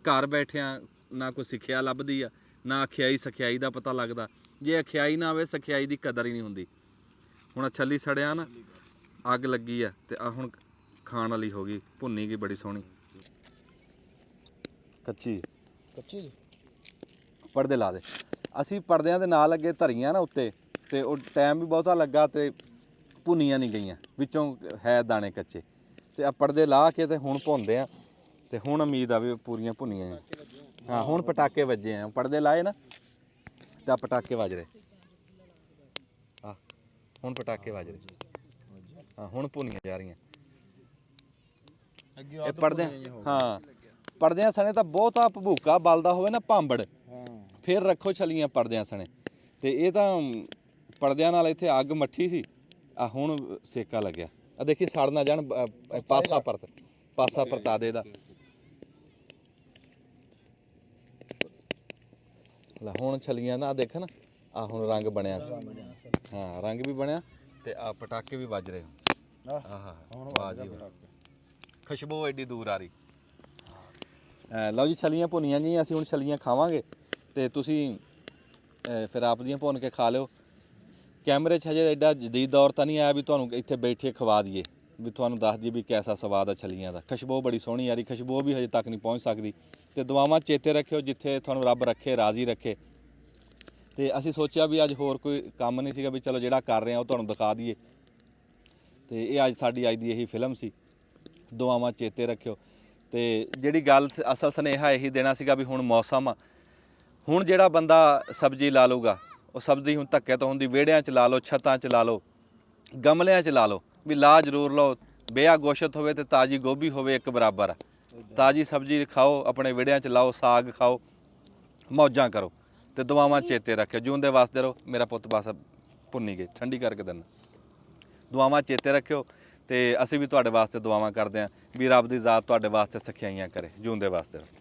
ਘਰ ਬੈਠਿਆਂ ਨਾ ਕੋਈ ਸਿੱਖਿਆ ਲੱਭਦੀ ਆ, ਨਾ ਅਖਿਆਈ ਸਖਿਆਈ ਦਾ ਪਤਾ ਲੱਗਦਾ। ਜੇ ਅਖਿਆਈ ਨਾ ਹੋਵੇ ਸਖਿਆਈ ਦੀ ਕਦਰ ਹੀ ਨਹੀਂ ਹੁੰਦੀ। ਹੁਣ ਛੱਲੀ ਸੜਿਆ ਨਾ, ਅੱਗ ਲੱਗੀ ਆ ਤੇ ਆ ਹੁਣ ਖਾਣ ਵਾਲੀ ਹੋ ਗਈ, ਭੁੰਨੀ ਗਈ ਬੜੀ ਸੋਹਣੀ। ਕੱਚੀ ਪਰਦੇ ਲਾ ਦੇ। ਅਸੀਂ ਪਰਦਿਆਂ ਦੇ ਨਾਲ ਅੱਗੇ ਧਰੀਆਂ ਨਾ ਉੱਤੇ, ਤੇ ਉਹ ਟਾਈਮ ਵੀ ਬਹੁਤਾ ਲੱਗਾ ਤੇ ਭੁੰਨੀਆਂ ਨਹੀਂ ਗਈਆਂ, ਵਿੱਚੋਂ ਹੈ ਦਾਣੇ ਕੱਚੇ। ਤੇ ਆ ਪਰਦੇ ਲਾ ਕੇ ਤੇ ਹੁਣ ਭੁੰਨਦੇ ਆ, ਤੇ ਹੁਣ ਉਮੀਦ ਆ ਵੀ ਪੂਰੀਆਂ ਭੁੰਨੀਆਂ। ਹਾਂ ਹੁਣ ਪਟਾਕੇ ਵੱਜੇ ਆ, ਪਰਦੇ ਲਾਏ ਨਾ ਤਾਂ ਪਟਾਕੇ ਵੱਜ ਰਹੇ। ਆ ਹੁਣ ਪਟਾਕੇ ਵੱਜ ਰਹੇ। ਹਾਂ ਹੁਣ ਭੁੰਨੀਆਂ ਜਾ ਰਹੀਆਂ ਇਹ ਪਰਦੇ। ਹਾਂ ਪਰਦਿਆਂ ਸਣੇ ਤਾਂ ਬਹੁਤਾ ਭਬੂਕਾ ਬਲਦਾ ਹੋਵੇ ਨਾ ਭਾਂਬੜ, ਫਿਰ ਰੱਖੋ ਛਲੀਆਂ ਪਰਦਿਆਂ ਸਣੇ। ਤੇ ਇਹ ਤਾਂ ਪਰਦਿਆਂ ਨਾਲ ਇੱਥੇ ਅੱਗ ਮੱਠੀ ਸੀ, ਆ ਹੁਣ ਸੇਕਾ ਲੱਗਿਆ। ਆ ਦੇਖੀ ਸੜ ਨਾ ਜਾਣ, ਪਾਸਾ ਪਰਤਾ ਦੇ ਦਾ। ਲੈ ਹੁਣ ਛਲੀਆਂ ਨਾ ਦੇਖ ਨਾ, ਆ ਹੁਣ ਰੰਗ ਬਣਿਆ। ਹਾਂ ਰੰਗ ਵੀ ਬਣਿਆ ਤੇ ਆ ਪਟਾਕੇ ਵੀ ਵੱਜ ਰਹੇ। ਆਹ ਵਾਹ ਜੀ ਵਾਹ, ਖੁਸ਼ਬੂ ਐਡੀ ਦੂਰ ਆ ਰਹੀ। ਲਓ ਜੀ ਛਲੀਆਂ ਭੁੰਨੀਆਂ ਜੀ, ਅਸੀਂ ਹੁਣ ਛਲੀਆਂ ਖਾਵਾਂਗੇ ਤੇ ਤੁਸੀਂ ਫਿਰ ਆਪ ਦੀਆਂ ਭੁੰਨ ਕੇ ਖਾ ਲਿਓ। ਕੈਮਰੇ 'ਚ ਹਜੇ ਐਡਾ ਜਦੀਦ ਦੌਰ ਤਾਂ ਨਹੀਂ ਆਇਆ ਵੀ ਤੁਹਾਨੂੰ ਇੱਥੇ ਬੈਠੇ ਖਵਾ ਦਈਏ, ਵੀ ਤੁਹਾਨੂੰ ਦੱਸ ਦਈਏ ਵੀ ਕੈਸਾ ਸਵਾਦ ਆ ਛਲੀਆਂ ਦਾ। ਖੁਸ਼ਬੂ ਬੜੀ ਸੋਹਣੀ ਆ ਰਹੀ, ਖੁਸ਼ਬੂ ਵੀ ਹਜੇ ਤੱਕ ਨਹੀਂ ਪਹੁੰਚ ਸਕਦੀ। ਤੇ ਦੁਆਵਾਂ ਚੇਤੇ ਰੱਖਿਓ, ਜਿੱਥੇ ਤੁਹਾਨੂੰ ਰੱਬ ਰੱਖੇ ਰਾਜ਼ੀ ਰੱਖੇ। ਤੇ ਅਸੀਂ ਸੋਚਿਆ ਵੀ ਅੱਜ ਹੋਰ ਕੋਈ ਕੰਮ ਨਹੀਂ ਸੀਗਾ, ਵੀ ਚਲੋ ਜਿਹੜਾ ਕਰ ਰਹੇ ਆ ਉਹ ਤੁਹਾਨੂੰ ਦਿਖਾ ਦਈਏ। ਤੇ ਇਹ ਅੱਜ ਦੀ ਇਹੀ ਫਿਲਮ ਸੀ, ਦੁਆਵਾਂ ਚੇਤੇ ਰੱਖਿਓ। ਤੇ ਜਿਹੜੀ ਗੱਲ ਅਸਲ ਸੁਨੇਹਾ ਇਹੀ ਦੇਣਾ ਸੀਗਾ ਵੀ ਹੁਣ ਮੌਸਮ ਆ, ਹੁਣ ਜਿਹੜਾ ਬੰਦਾ ਸਬਜ਼ੀ ਲਾ ਲਊਗਾ, ਉਹ ਸਬਜ਼ੀ ਹੁਣ ਧੱਕੇ ਤੋਂ ਹੁੰਦੀ, ਵਿਹੜਿਆਂ 'ਚ ਲਾ ਲਓ, ਛੱਤਾਂ 'ਚ ਲਾ ਲਓ, ਗਮਲਿਆਂ 'ਚ ਲਾ ਲਓ, ਵੀ ਲਾ ਜ਼ਰੂਰ ਲਓ। ਬੇਆ ਗੋਸ਼ਤ ਹੋਵੇ ਤੇ ਤਾਜ਼ੀ ਗੋਭੀ ਹੋਵੇ, ਇੱਕ ਬਰਾਬਰ ਆ। ਤਾਜ਼ੀ ਸਬਜ਼ੀ ਖਾਓ, ਆਪਣੇ ਵਿਹੜਿਆਂ 'ਚ ਲਾਓ, ਸਾਗ ਖਾਓ, ਮੌਜਾਂ ਕਰੋ ਤੇ ਦੁਆਵਾਂ ਚੇਤੇ ਰੱਖਿਓ। ਜਿਉਂਦੇ ਵਾਸਤੇ ਰਹੋ। ਮੇਰਾ ਪੁੱਤ ਬਸ ਭੁੰਨੀ ਗਈ, ਠੰਡੀ ਕਰਕੇ ਦਿੰਦਾ। ਦੁਆਵਾਂ ਚੇਤੇ ਰੱਖਿਓ ਤੇ ਅਸੀਂ ਵੀ ਤੁਹਾਡੇ ਵਾਸਤੇ ਦੁਆਵਾਂ ਕਰਦੇ ਹਾਂ ਵੀ ਰੱਬ ਦੀ ਜ਼ਾਤ ਤੁਹਾਡੇ ਵਾਸਤੇ ਸਖਿਆਈਆਂ ਕਰੇ। ਜਿਉਂਦੇ ਵਾਸਤੇ ਰਹੋ।